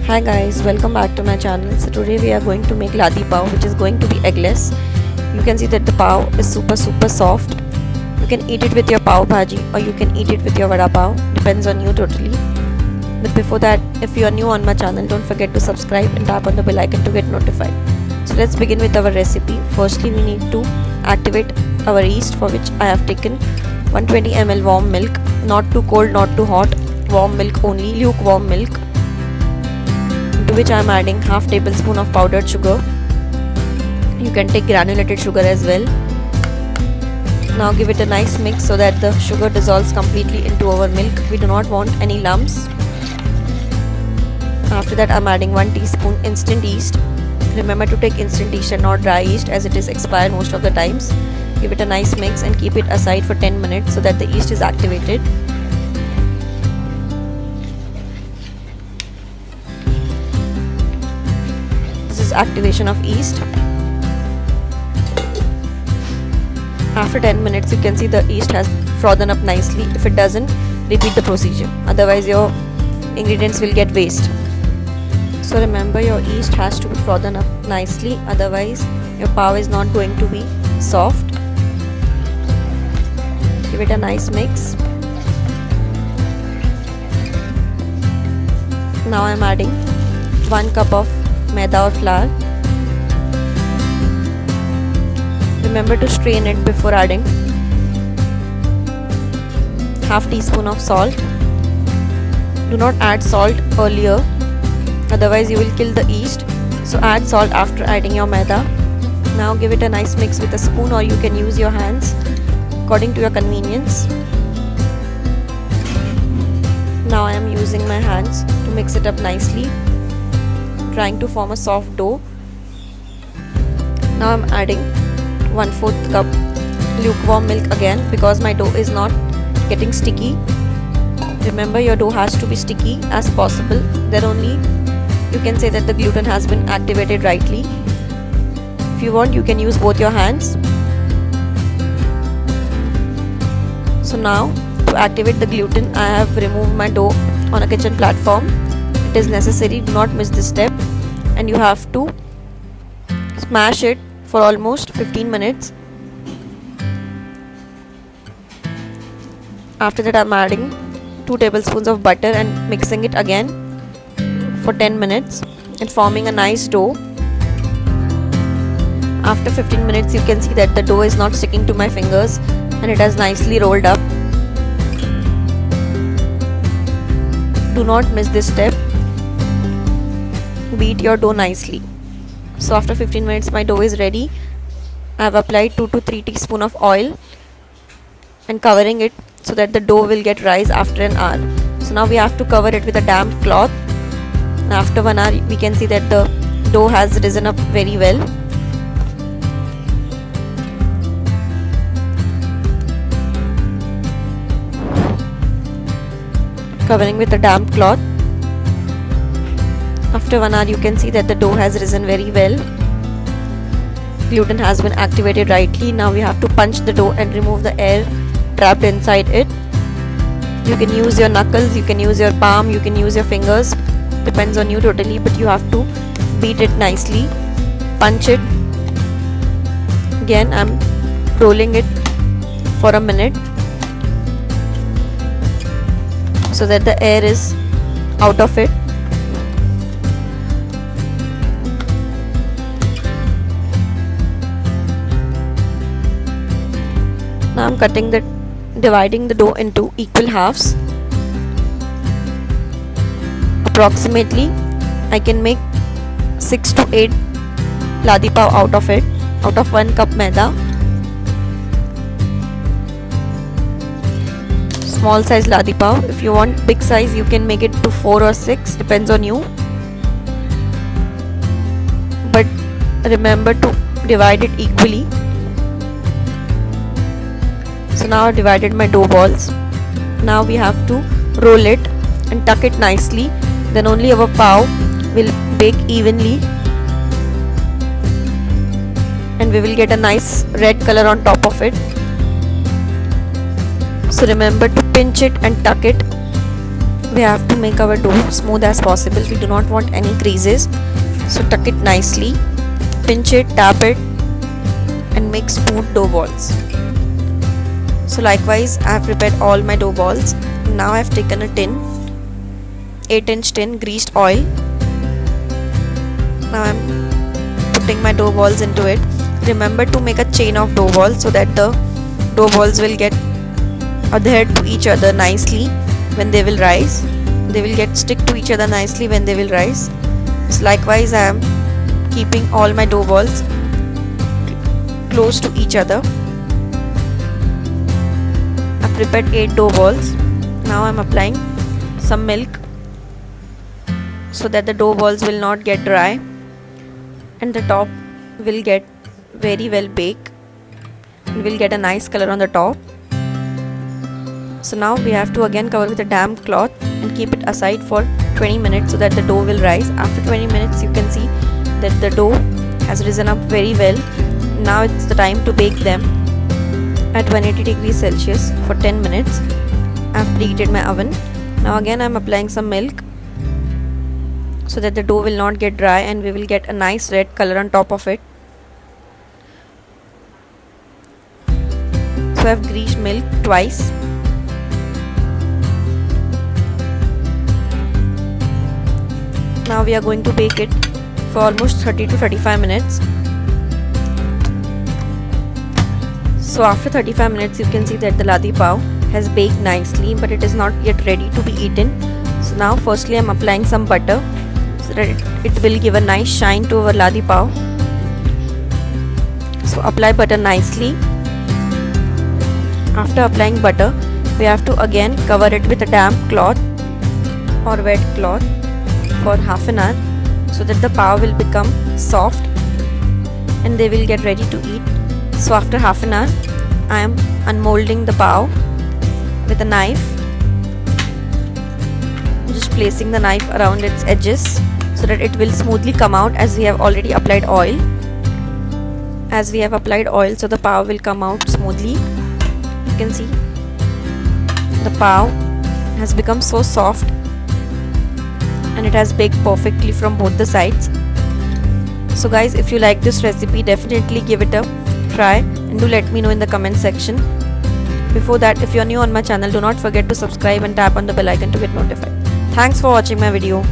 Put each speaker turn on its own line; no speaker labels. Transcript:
Hi guys, welcome back to my channel. So today we are going to make ladi pav, which is going to be eggless. You can see that the pav is super soft. You can eat it with your pav bhaji or you can eat it with your vada pav. Depends on you totally. But before that, if you are new on my channel, don't forget to subscribe and tap on the bell icon to get notified. So let's begin with our recipe. Firstly, we need to activate our yeast, for which I have taken 120 ml warm milk, not too cold, not too hot, warm milk only, lukewarm milk, to which I am adding half tablespoon of powdered sugar. You can take granulated sugar as well. Now give it a nice mix so that the sugar dissolves completely into our milk. We do not want any lumps. After that I am adding 1 teaspoon instant yeast. Remember to take instant yeast and not dry yeast, as it is expired most of the times. Give it a nice mix and keep it aside for 10 minutes so that the yeast is activated. This is activation of yeast. After 10 minutes you can see the yeast has frozen up nicely. If it doesn't, repeat the procedure, otherwise your ingredients will get waste. So remember, your yeast has to be frozen up nicely, otherwise your pav is not going to be soft. Give it a nice mix. Now I am adding 1 cup of maida or flour. Remember to strain it before adding. Half teaspoon of salt. Do not add salt earlier, otherwise you will kill the yeast. So add salt after adding your maida. Now give it a nice mix with a spoon, or you can use your hands according to your convenience. Now I am using my hands to mix it up nicely, trying to form a soft dough. Now I am adding 1/4 cup lukewarm milk again, because my dough is not getting sticky. Remember, your dough has to be sticky as possible, then only you can say that the gluten has been activated rightly. If you want, you can use both your hands. So now to activate the gluten, I have removed my dough on a kitchen platform. It is necessary, do not miss this step, and you have to smash it for almost 15 minutes. After that I am adding 2 tablespoons of butter and mixing it again for 10 minutes and forming a nice dough. After 15 minutes you can see that the dough is not sticking to my fingers and it has nicely rolled up. Do not miss this step. Beat your dough nicely. So after 15 minutes my dough is ready. I have applied 2 to 3 teaspoons of oil and covering it so that the dough will get rise after an hour. So now we have to cover it with a damp cloth. After 1 hour we can see that the dough has risen up very well. Covering with a damp cloth. After 1 hour you can see that the dough has risen very well. Gluten has been activated rightly. Now we have to punch the dough and remove the air trapped inside it. You can use your knuckles, you can use your palm, you can use your fingers. Depends on you totally, but you have to beat it nicely. Punch it. Again I am rolling it for a minute so that the air is out of it. Now I am dividing the dough into equal halves. Approximately I can make 6 to 8 ladi pav out of it, out of 1 cup maida. Small size ladi pav. If you want big size you can make it to 4 or 6, depends on you. But remember to divide it equally. So now I have divided my dough balls. Now we have to roll it and tuck it nicely, then only our pav will bake evenly and we will get a nice red color on top of it. So remember to pinch it and tuck it we have to make our dough smooth as possible. We do not want any creases, so tuck it nicely, pinch it, tap it, and make smooth dough balls. So likewise, I have prepared all my dough balls. Now I have taken a tin, 8-inch tin, greased oil. Now I am putting my dough balls into it. Remember to make a chain of dough balls so that the dough balls will get adhered to each other nicely when they will rise. They will get stick to each other nicely when they will rise. So likewise, I am keeping all my dough balls close to each other. I have prepared 8 dough balls. Now I am applying some milk so that the dough balls will not get dry and the top will get very well baked and will get a nice color on the top. So now we have to again cover with a damp cloth and keep it aside for 20 minutes so that the dough will rise. After 20 minutes you can see that the dough has risen up very well. Now it's the time to bake them at 180 degrees Celsius for 10 minutes. I have preheated my oven. Now again I am applying some milk so that the dough will not get dry and we will get a nice red color on top of it. So I have greased milk twice. Now we are going to bake it for almost 30 to 35 minutes. So after 35 minutes you can see that the ladhi pav has baked nicely, but it is not yet ready to be eaten. So now firstly I am applying some butter so that it will give a nice shine to our ladhi pav. So apply butter nicely. After applying butter, we have to again cover it with a damp cloth or wet cloth for half an hour so that the pav will become soft and they will get ready to eat. So after half an hour, I am unmolding the pav with a knife. Just placing the knife around its edges so that it will smoothly come out, as we have already applied oil. As we have applied oil, so the pav will come out smoothly. You can see the pav has become so soft and it has baked perfectly from both the sides. So guys, if you like this recipe, definitely give it a try and do let me know in the comment section. Before that, if you are new on my channel, do not forget to subscribe and tap on the bell icon to get notified. Thanks for watching my video.